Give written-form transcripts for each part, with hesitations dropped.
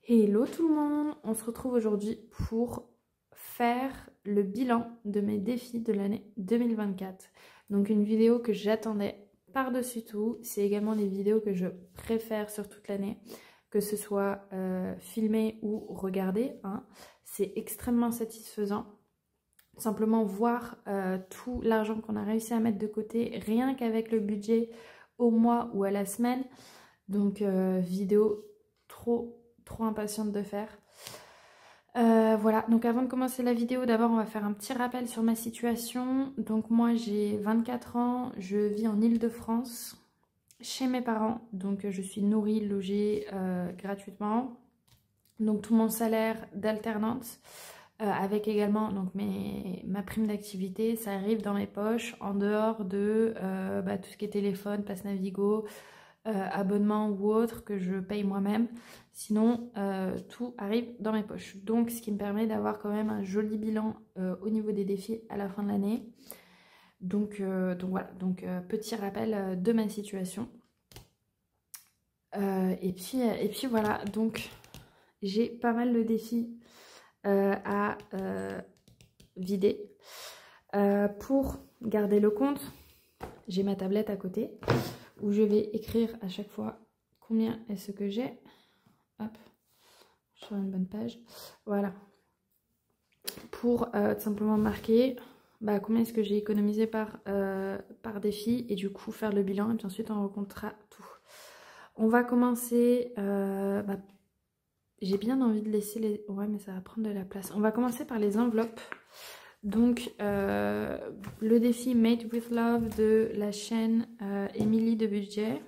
Hello tout le monde, on se retrouve aujourd'hui pour faire le bilan de mes défis de l'année 2024. Donc une vidéo que j'attendais par-dessus tout, c'est également les vidéos que je préfère sur toute l'année, que ce soit filmé ou regardé, hein. C'est extrêmement satisfaisant. Simplement voir tout l'argent qu'on a réussi à mettre de côté, rien qu'avec le budget au mois ou à la semaine. Donc vidéo trop impatiente de faire. Voilà, donc avant de commencer la vidéo, d'abord on va faire un petit rappel sur ma situation. Donc moi j'ai 24 ans, je vis en Île-de-France chez mes parents, donc je suis nourrie, logée gratuitement. Donc tout mon salaire d'alternante avec également donc ma prime d'activité, ça arrive dans mes poches en dehors de tout ce qui est téléphone, passe Navigo, abonnement ou autre que je paye moi-même. Sinon, tout arrive dans mes poches. Donc, ce qui me permet d'avoir quand même un joli bilan au niveau des défis à la fin de l'année. Donc voilà, petit rappel de ma situation. Et puis voilà, donc j'ai pas mal de défis à vider. Pour garder le compte, j'ai ma tablette à côté où je vais écrire à chaque fois combien est-ce que j'ai. Hop, sur une bonne page. Voilà. Pour tout simplement marquer combien est-ce que j'ai économisé par défi et du coup faire le bilan et puis ensuite on recomptera tout. On va commencer. J'ai bien envie de laisser les... Ouais, mais ça va prendre de la place. On va commencer par les enveloppes. Donc, le défi Made with Love de la chaîne Émilie de Budget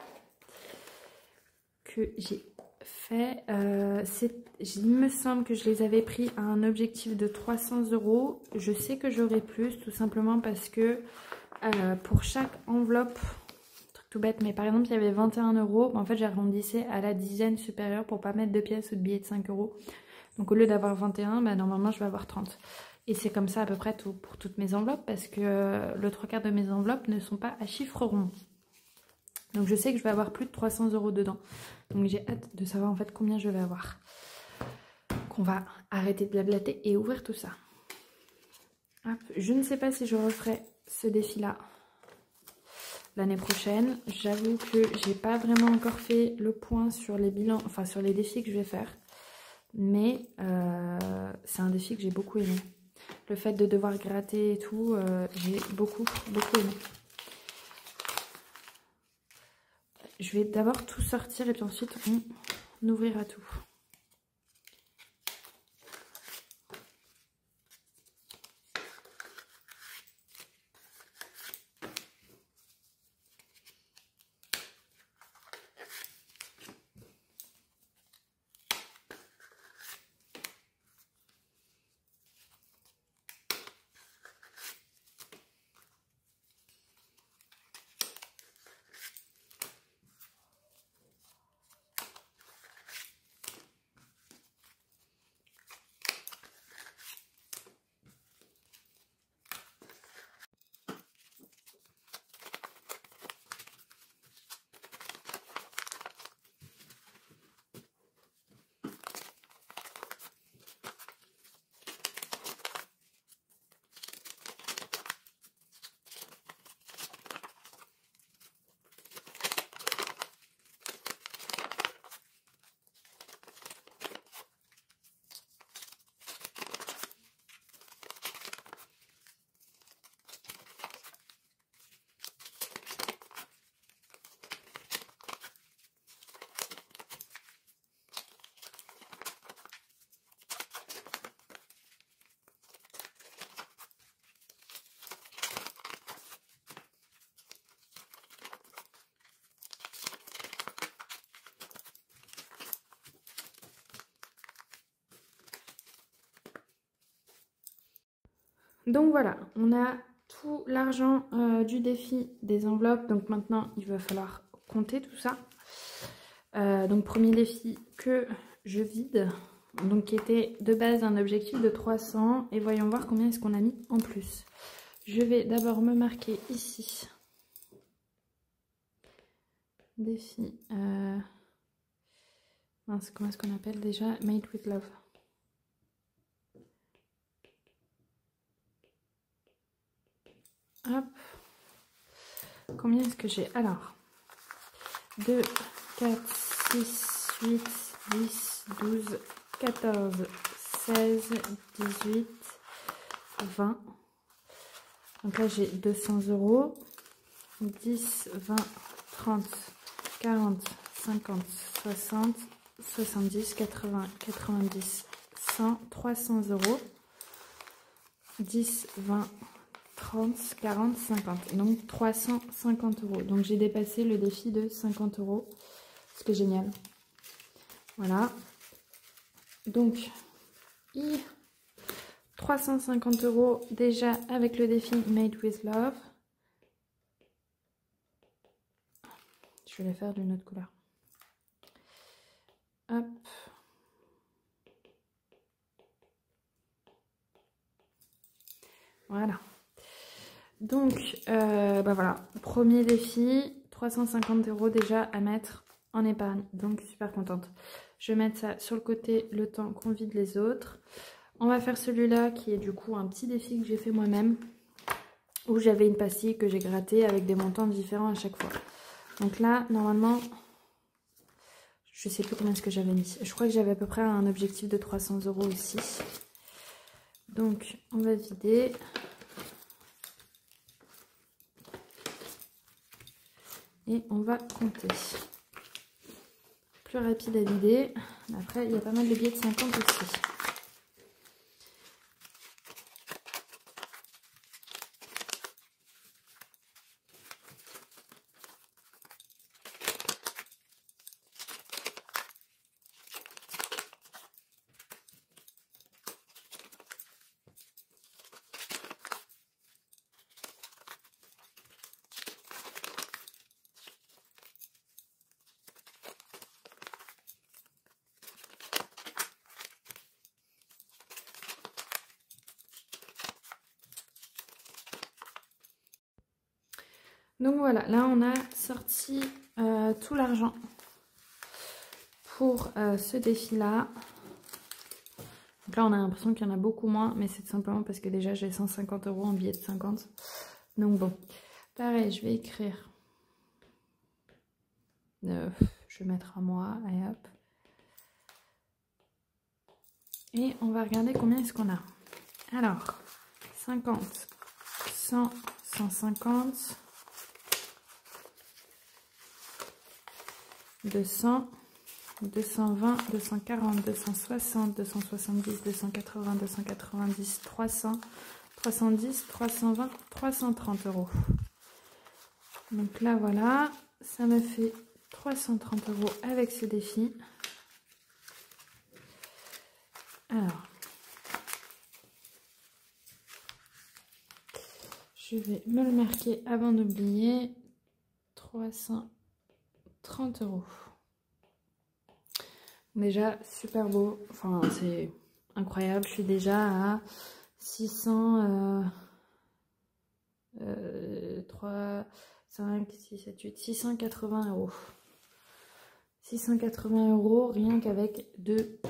que j'ai fait. Il me semble que je les avais pris à un objectif de 300 €. Je sais que j'aurai plus, tout simplement parce que pour chaque enveloppe, truc tout bête, mais par exemple, il y avait 21 €. En fait, j'arrondissais à la dizaine supérieure pour pas mettre de pièces ou de billets de 5 €. Donc, au lieu d'avoir 21, normalement, je vais avoir 30. Et c'est comme ça à peu près pour toutes mes enveloppes parce que le 3/4 de mes enveloppes ne sont pas à chiffre rond. Donc je sais que je vais avoir plus de 300 € dedans. Donc j'ai hâte de savoir en fait combien je vais avoir. Donc on va arrêter de blablater et ouvrir tout ça. Hop. Je ne sais pas si je referai ce défi-là l'année prochaine. J'avoue que j'ai pas vraiment encore fait le point sur les bilans, enfin sur les défis que je vais faire. Mais c'est un défi que j'ai beaucoup aimé. Le fait de devoir gratter et tout, j'ai beaucoup aimé. Je vais d'abord tout sortir et puis ensuite on ouvrira tout. Donc voilà, on a tout l'argent du défi des enveloppes. Donc maintenant, il va falloir compter tout ça. Donc premier défi que je vide, donc qui était de base un objectif de 300. Et voyons voir combien est-ce qu'on a mis en plus. Je vais d'abord me marquer ici. Défi. Mince, comment est-ce qu'on appelle déjà? Made with Love. Hop. Combien est-ce que j'ai? Alors, 2, 4, 6, 8, 10, 12, 14, 16, 18, 20. Donc là, j'ai 200 €. 10, 20, 30, 40, 50, 60, 70, 80, 90, 100, 300 €. 10, 20, 30, 40, 50. Et donc 350 €. Donc j'ai dépassé le défi de 50 €. Ce qui est génial. Voilà. Donc, 350 € déjà avec le défi Made with Love. Je vais les faire d'une autre couleur. Hop. Voilà. Donc, bah voilà. Premier défi, 350 € déjà à mettre en épargne. Donc, super contente. Je vais mettre ça sur le côté le temps qu'on vide les autres. On va faire celui-là qui est du coup un petit défi que j'ai fait moi-même. Où j'avais une pastille que j'ai grattée avec des montants différents à chaque fois. Donc là, normalement, je sais plus combien est-ce que j'avais mis. Je crois que j'avais à peu près un objectif de 300 € aussi. Donc, on va vider. Et on va compter. Plus rapide à vider. Après, il y a pas mal de billets de 50 aussi. Donc voilà, là on a sorti tout l'argent pour ce défi-là. Donc là on a l'impression qu'il y en a beaucoup moins, mais c'est simplement parce que déjà j'ai 150 € en billets de 50. Donc bon, pareil, je vais écrire. Je vais mettre à moi, et hop. Et on va regarder combien est-ce qu'on a. Alors, 50, 100, 150... 200, 220, 240, 260, 270, 280, 290, 300, 310, 320, 330 €. Donc là, voilà, ça me fait 330 € avec ce défi. Alors, je vais me le marquer avant d'oublier. 330 €. Déjà, super beau. Enfin, c'est incroyable. Je suis déjà à 600... 3, 5, 6, 7, 8, 680 €. 680 € rien qu'avec 2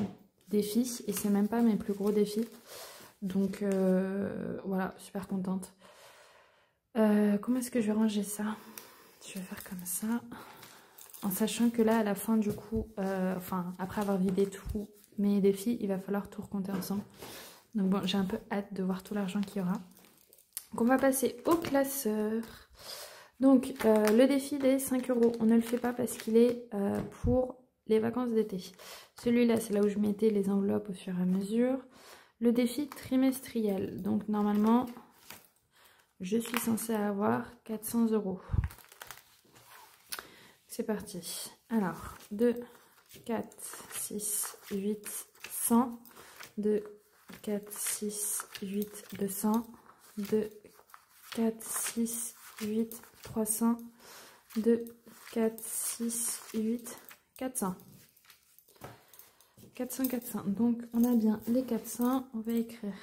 défis. Et c'est même pas mes plus gros défis. Donc voilà, super contente. Comment est-ce que je vais ranger ça? Je vais faire comme ça. En sachant que là, à la fin du coup, enfin, après avoir vidé tous mes défis, il va falloir tout recompter ensemble. Donc bon, j'ai un peu hâte de voir tout l'argent qu'il y aura. Donc on va passer au classeur. Donc le défi des 5 €, on ne le fait pas parce qu'il est pour les vacances d'été. Celui-là, c'est là où je mettais les enveloppes au fur et à mesure. Le défi trimestriel. Donc normalement, je suis censée avoir 400 €. C'est parti. Alors, 2, 4, 6, 8, 100. 2, 4, 6, 8, 200. 2, 4, 6, 8, 300. 2, 4, 6, 8, 400. 400, 400. Donc, on a bien les 400. On va écrire.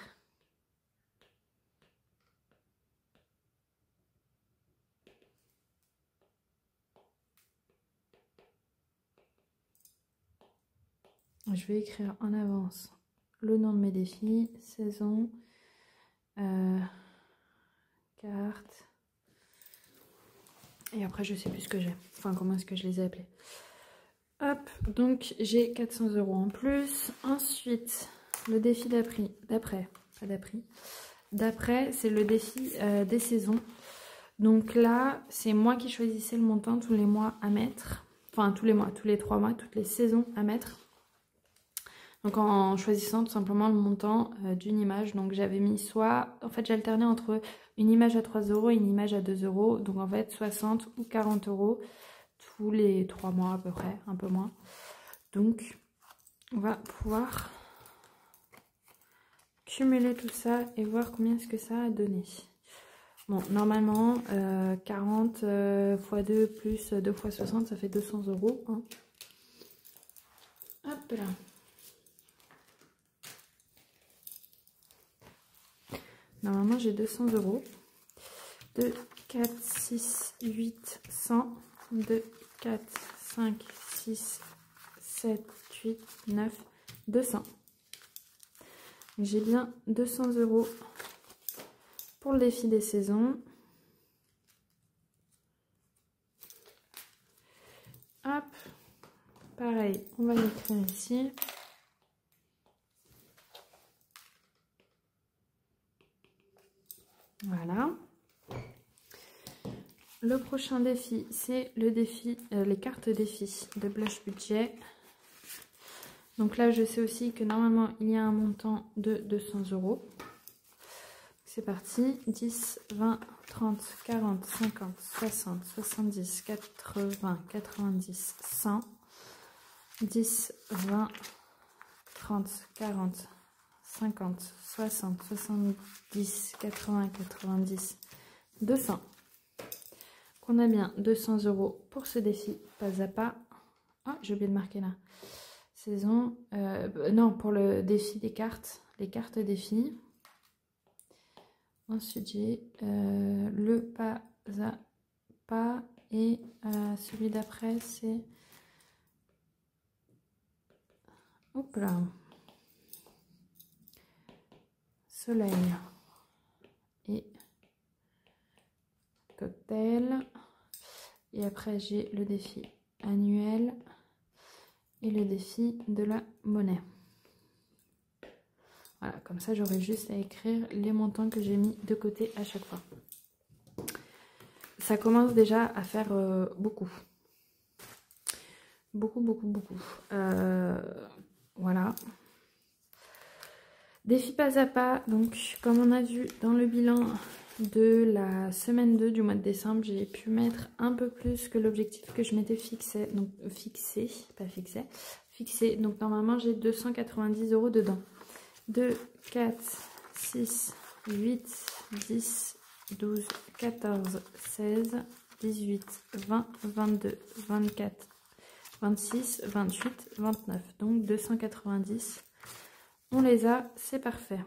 je vais écrire en avance le nom de mes défis, saison, carte. Et après, je sais plus ce que j'ai. Enfin, comment est-ce que je les ai appelés. Hop, donc j'ai 400 € en plus. Ensuite, le défi d'après, c'est le défi des saisons. Donc là, c'est moi qui choisissais le montant tous les mois à mettre. Enfin, tous les mois, tous les 3 mois, toutes les saisons à mettre. Donc en choisissant tout simplement le montant d'une image. Donc j'avais mis soit, en fait j'alternais entre une image à 3 € et une image à 2 €. Donc en fait 60 ou 40 € tous les 3 mois à peu près, un peu moins. Donc on va pouvoir cumuler tout ça et voir combien est-ce que ça a donné. Bon, normalement 40 x 2 plus 2 x 60, ça fait 200 €. Hein. Hop là. Normalement, j'ai 200 €. 2, 4, 6, 8, 100. 2, 4, 5, 6, 7, 8, 9, 200. J'ai bien 200 € pour le défi des saisons. Hop. Pareil, on va l'écrire ici. Voilà. Le prochain défi, c'est le défi, les cartes défis de Blush Budget. Donc là, je sais aussi que normalement, il y a un montant de 200 €. C'est parti. 10, 20, 30, 40, 50, 60, 70, 80, 90, 100. 10, 20, 30, 40, 50, 60, 70, 80, 90, 200. On a bien 200 € pour ce défi, pas à pas. Ah, j'ai oublié de marquer là. Saison, non, pour le défi des cartes, les cartes défis. Ensuite, j'ai le pas à pas et celui d'après, c'est... Hop là. Soleil et cocktail. Et après, j'ai le défi annuel et le défi de la monnaie. Voilà, comme ça, j'aurai juste à écrire les montants que j'ai mis de côté à chaque fois. Ça commence déjà à faire beaucoup. Beaucoup. Voilà. Défi pas à pas. Donc, comme on a vu dans le bilan de la semaine 2 du mois de décembre, j'ai pu mettre un peu plus que l'objectif que je m'étais fixé. Donc, fixé. Donc, normalement, j'ai 290 € dedans. 2, 4, 6, 8, 10, 12, 14, 16, 18, 20, 22, 24, 26, 28, 29. Donc 290. On les a, c'est parfait.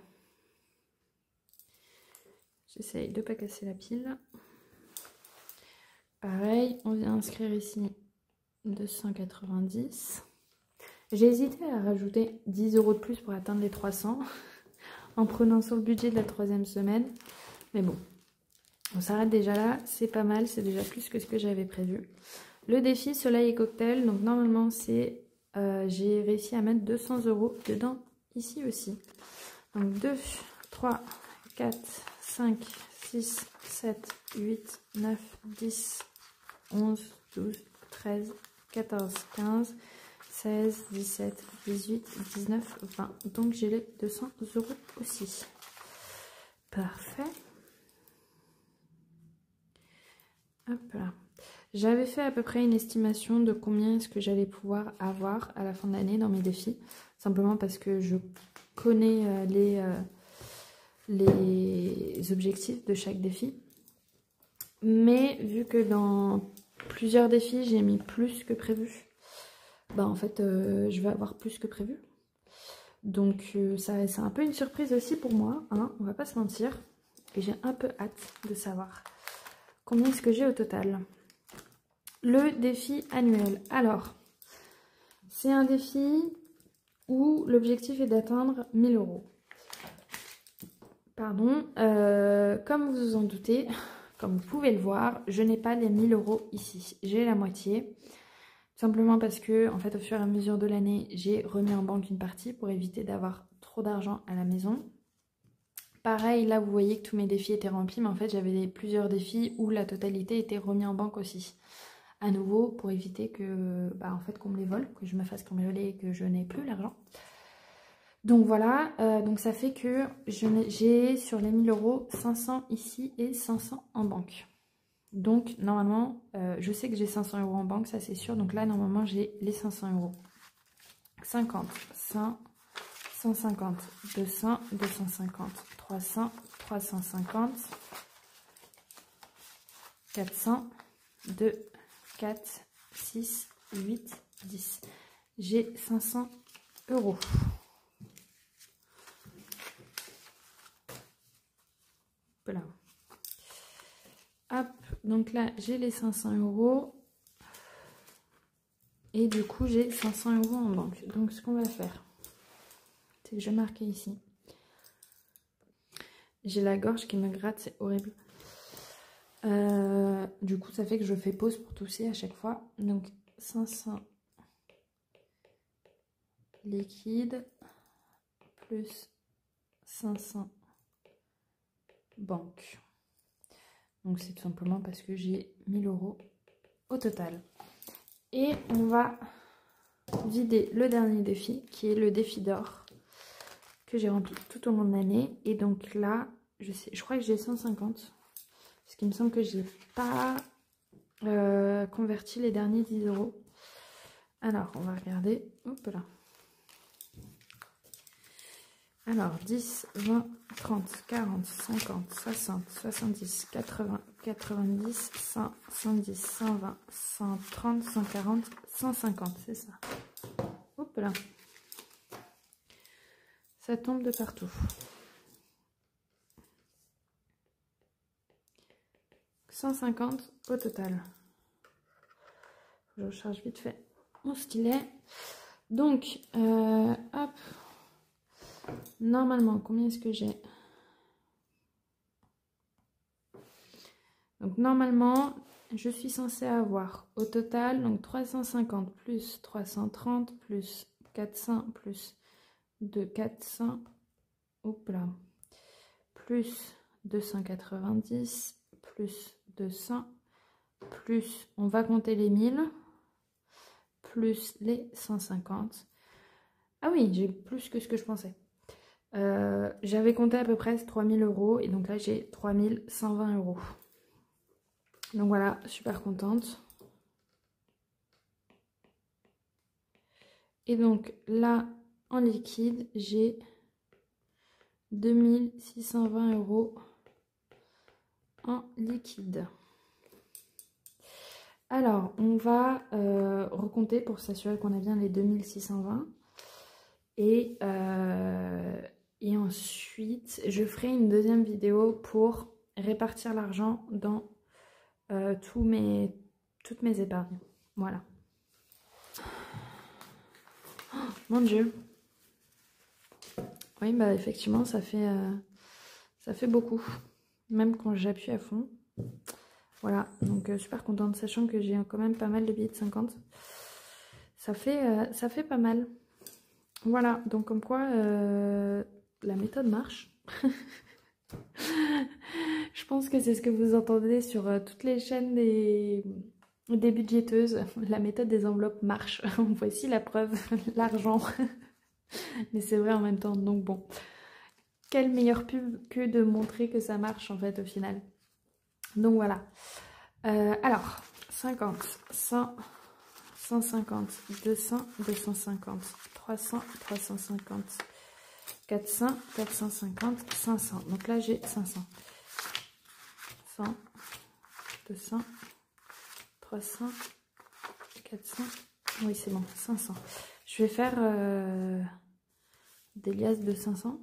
J'essaye de ne pas casser la pile. Pareil, on vient inscrire ici 290. J'ai hésité à rajouter 10 € de plus pour atteindre les 300 en prenant sur le budget de la 3e semaine. Mais bon, on s'arrête déjà là, c'est pas mal, c'est déjà plus que ce que j'avais prévu. Le défi soleil et cocktail, donc normalement c'est j'ai réussi à mettre 200 € dedans ici aussi. Donc 2, 3, 4, 5, 6, 7, 8, 9, 10, 11, 12, 13, 14, 15, 16, 17, 18, 19, 20. Donc j'ai les 200 € aussi. Parfait. Hop là. J'avais fait à peu près une estimation de combien est-ce que j'allais pouvoir avoir à la fin de l'année dans mes défis. Simplement parce que je connais les objectifs de chaque défi. Mais vu que dans plusieurs défis, j'ai mis plus que prévu, bah en fait, je vais avoir plus que prévu. Donc, c'est un peu une surprise aussi pour moi, hein, on va pas se mentir. Et j'ai un peu hâte de savoir combien est-ce que j'ai au total. Le défi annuel. Alors, c'est un défi où l'objectif est d'atteindre 1000 €. Pardon, comme vous vous en doutez, comme vous pouvez le voir, je n'ai pas les 1000 € ici. J'ai la moitié. Simplement parce que, en fait, au fur et à mesure de l'année, j'ai remis en banque une partie pour éviter d'avoir trop d'argent à la maison. Pareil, là, vous voyez que tous mes défis étaient remplis, mais en fait, j'avais plusieurs défis où la totalité était remise en banque aussi. À nouveau, pour éviter que, en fait, qu'on me les vole, que je me fasse cambrioler et que je n'ai plus l'argent. Donc voilà, donc ça fait que j'ai sur les 1000 €, 500 ici et 500 en banque. Donc normalement, je sais que j'ai 500 € en banque, ça c'est sûr. Donc là, normalement, j'ai les 500 €. 50, 100, 150, 200, 250, 300, 350, 400, 2, 4, 6, 8, 10. J'ai 500 €. Voilà. Hop, donc là, j'ai les 500 €. Et du coup, j'ai 500 € en banque. Donc, ce qu'on va faire, c'est que je vais marquer ici. J'ai la gorge qui me gratte, c'est horrible. Du coup, ça fait que je fais pause pour tousser à chaque fois. Donc, 500 liquide plus 500 banque. Donc, c'est tout simplement parce que j'ai 1000 € au total. Et on va vider le dernier défi, qui est le défi d'or, que j'ai rempli tout au long de l'année. Et donc là, je crois que j'ai 150. Parce qu'il me semble que j'ai pas converti les derniers 10 €. Alors, on va regarder. Hop là. Alors, 10, 20, 30, 40, 50, 60, 70, 80, 90, 100, 110, 120, 130, 140, 150, c'est ça. Hop là. Ça tombe de partout. 150 au total. Je recharge vite fait mon stylet. Donc, hop. Normalement, combien est-ce que j'ai? Donc, normalement, je suis censée avoir au total, donc 350 plus 330 plus 400 plus 2, 400, hop là, plus 290, plus 200, plus, on va compter les 1000, plus les 150. Ah oui, j'ai plus que ce que je pensais. J'avais compté à peu près 3000 € et donc là j'ai 3120 €. Donc voilà, super contente. Et donc là, en liquide, j'ai 2620 € en liquide. Alors, on va recompter pour s'assurer qu'on a bien les 2620. Et ensuite, je ferai une deuxième vidéo pour répartir l'argent dans toutes mes épargnes. Voilà. Oh, mon Dieu. Oui, bah effectivement, ça fait beaucoup. Même quand j'appuie à fond. Voilà, donc super contente, sachant que j'ai quand même pas mal de billets de 50. Ça fait pas mal. Voilà, donc comme quoi la méthode marche. Je pense que c'est ce que vous entendez sur toutes les chaînes des budgéteuses. La méthode des enveloppes marche. Voici la preuve, l'argent. Mais c'est vrai en même temps, donc bon. Quelle meilleure pub que de montrer que ça marche en fait au final. Donc voilà. Alors, 50, 100, 150, 200, 250, 300, 350, 400, 450, 500. Donc là, j'ai 500. 100, 200, 300, 400. Oui, c'est bon, 500. Je vais faire des liasses de 500.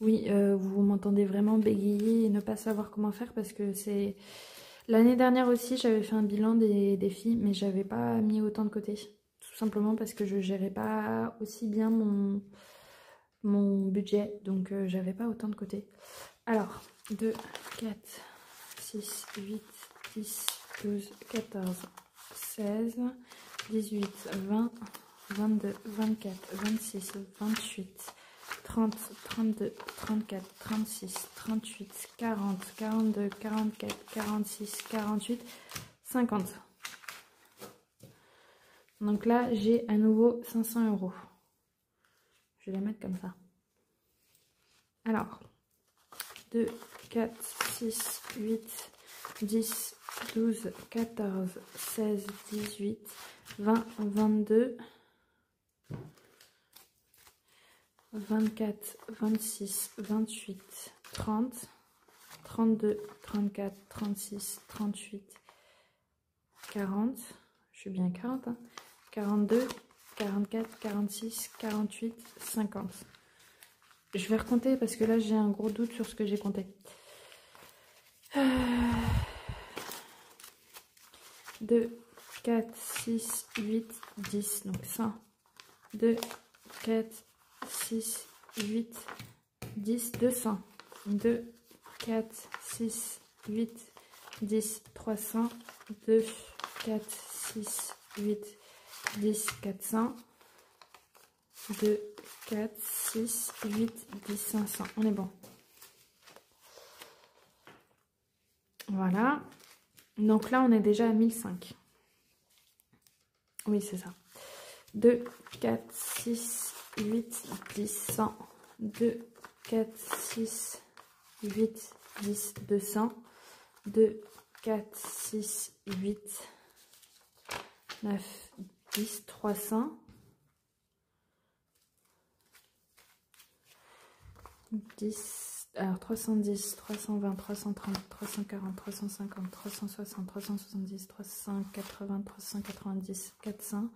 Oui, vous m'entendez vraiment bégayer et ne pas savoir comment faire parce que c'est... L'année dernière aussi, j'avais fait un bilan des défis, mais j'avais pas mis autant de côté. Tout simplement parce que je gérais pas aussi bien mon budget, donc j'avais pas autant de côté. Alors, 2, 4, 6, 8, 10, 12, 14, 16, 18, 20, 22, 24, 26, 28, 30, 32, 34, 36, 38, 40, 42, 44, 46, 48, 50. Donc là, j'ai à nouveau 500 €. Je vais les mettre comme ça. Alors, 2, 4, 6, 8, 10, 12, 14, 16, 18, 20, 22, 24, 26, 28, 30, 32, 34, 36, 38, 40. Je suis bien à 40, hein. 42, 44, 46, 48, 50. Je vais recompter parce que là j'ai un gros doute sur ce que j'ai compté. 2, 4, 6, 8, 10, donc 100. 2, 4, 6, 8, 10, 200. 2, 4, 6, 8, 10, 300. 2, 4, 6, 8, 10, 400. 2, 4, 6, 8, 10, 500. On est bon. Voilà. Donc là, on est déjà à 1005. Oui, c'est ça. 2, 4, 6, 8, 10, 100. 2, 4, 6, 8, 10, 200. 2, 4, 6, 8, 9, 10, 300. 10, alors 310, 320, 330, 340, 350, 360, 370, 380, 390, 400,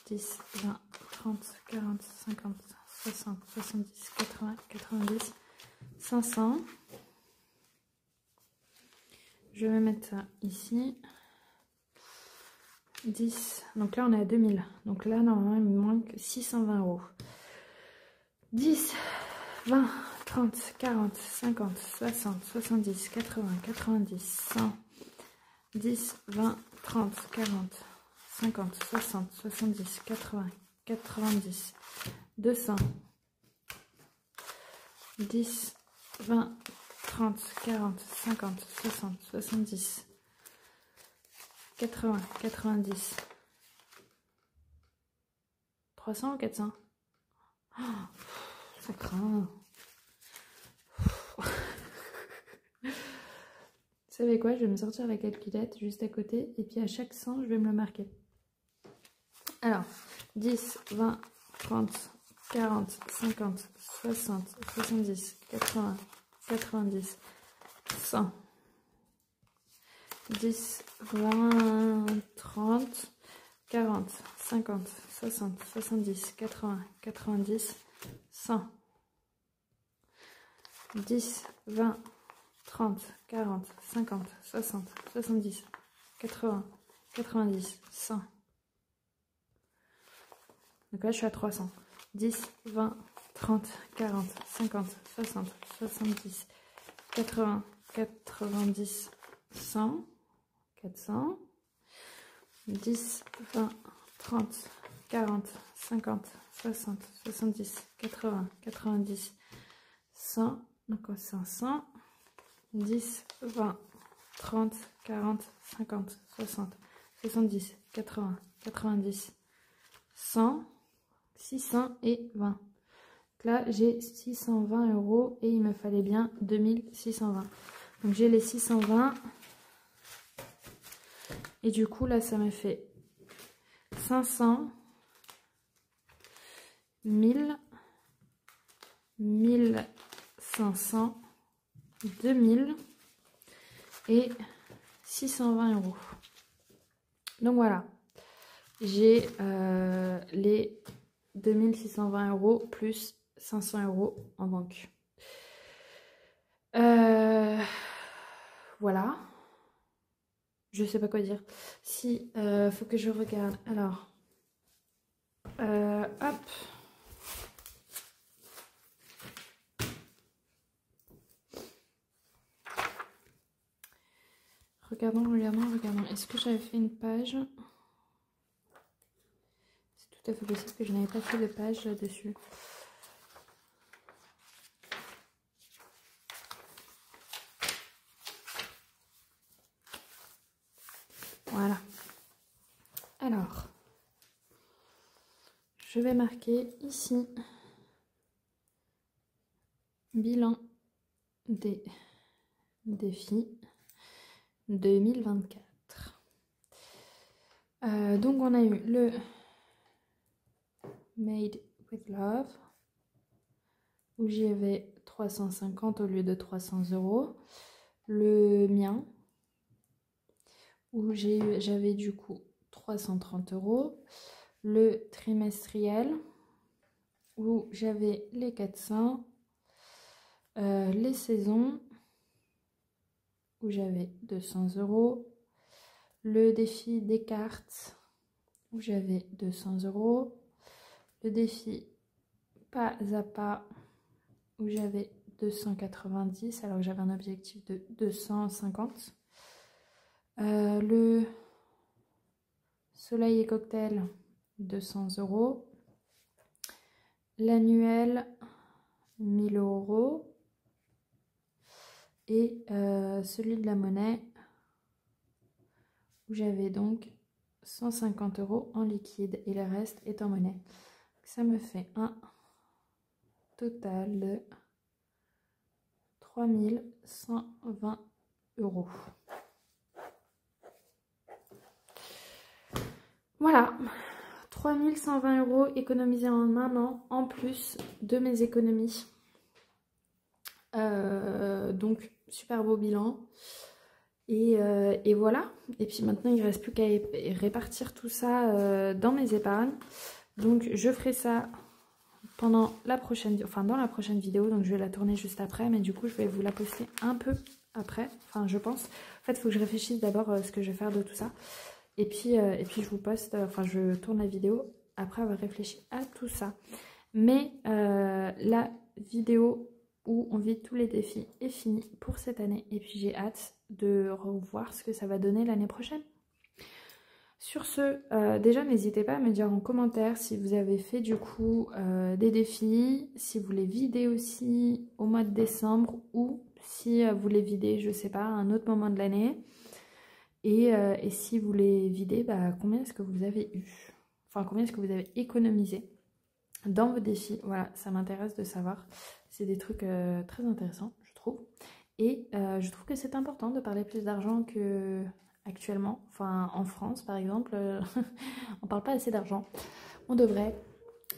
10, 20, 30, 40, 50, 60, 70, 80, 90, 500. Je vais mettre ça ici. 10, donc là on est à 2000. Donc là normalement il me manque 620 €. 10, 20, 30, 40, 50, 60, 70, 80, 90, 100, 10, 20, 30, 40, 50, 60, 70, 80, 90, 200, 10, 20, 30, 40, 50, 60, 70, 80, 90, 300 ou 400? Oh, ça craint. Vous savez quoi, je vais me sortir la calculette juste à côté et puis à chaque 100 je vais me le marquer. Alors 10, 20, 30, 40, 50, 60, 70, 80, 90, 100, 10, 20, 30, 40, 50, 60, 70, 80, 90, 100, 10, 20, 30, 40, 50, 60, 70, 80, 90, 100. Donc là, je suis à 300. 10, 20, 30, 40, 50, 60, 70, 80, 90, 100, 400. 10, 20, 30, 40, 50, 60, 70, 80, 90, 100. Donc 500. 10, 20, 30, 40, 50, 60, 70, 80, 90, 100, 600 et 20. Donc là, j'ai 620 € et il me fallait bien 2620. Donc j'ai les 620. Et du coup, là, ça m'a fait 500, 1000, 1500, 2000 et 620 €. Donc voilà, j'ai les 2620 € plus 500 € en banque. Voilà. Je sais pas quoi dire. Si, faut que je regarde. Alors, Hop. Regardons. Est-ce que j'avais fait une page? C'est tout à fait possible que je n'avais pas fait de page dessus. Voilà. Alors, je vais marquer ici bilan des défis 2024. Donc on a eu le Made with Love où j'y avais 350 au lieu de 300 €. Le mien où j'avais du coup 330 €. Le trimestriel où j'avais les 400. Les saisons où j'avais 200 €. Le défi des cartes où j'avais 200 €. Le défi pas à pas où j'avais 290 alors que j'avais un objectif de 250. Le soleil et cocktail 200 €. L'annuel 1000 €. Et celui de la monnaie où j'avais donc 150 € en liquide et le reste est en monnaie. Ça me fait un total de 3120 €. Voilà, 3120 € économisés en un an en plus de mes économies. Donc super beau bilan. Et voilà. Et puis maintenant il ne reste plus qu'à répartir tout ça dans mes épargnes. Donc je ferai ça pendant la prochaine, enfin dans la prochaine vidéo. Donc je vais la tourner juste après, mais du coup je vais vous la poster un peu après. Enfin je pense. En fait il faut que je réfléchisse d'abord ce que je vais faire de tout ça. Et puis je vous poste, enfin je tourne la vidéo après avoir réfléchi à tout ça. Mais la vidéo où on vit tous les défis est finie pour cette année. Et puis j'ai hâte de revoir ce que ça va donner l'année prochaine. Sur ce, déjà n'hésitez pas à me dire en commentaire si vous avez fait du coup des défis, si vous les videz aussi au mois de décembre ou si vous les videz, je sais pas, à un autre moment de l'année. Et si vous les videz, bah, combien est-ce que vous avez eu? Enfin, combien est-ce que vous avez économisé dans vos défis? Voilà, ça m'intéresse de savoir. C'est des trucs très intéressants, je trouve. Et je trouve que c'est important de parler plus d'argent que actuellement. Enfin, en France, par exemple, on parle pas assez d'argent. On devrait.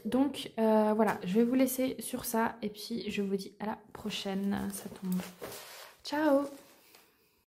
Donc, voilà, je vais vous laisser sur ça. Et puis, je vous dis à la prochaine. Ça tombe. Ciao!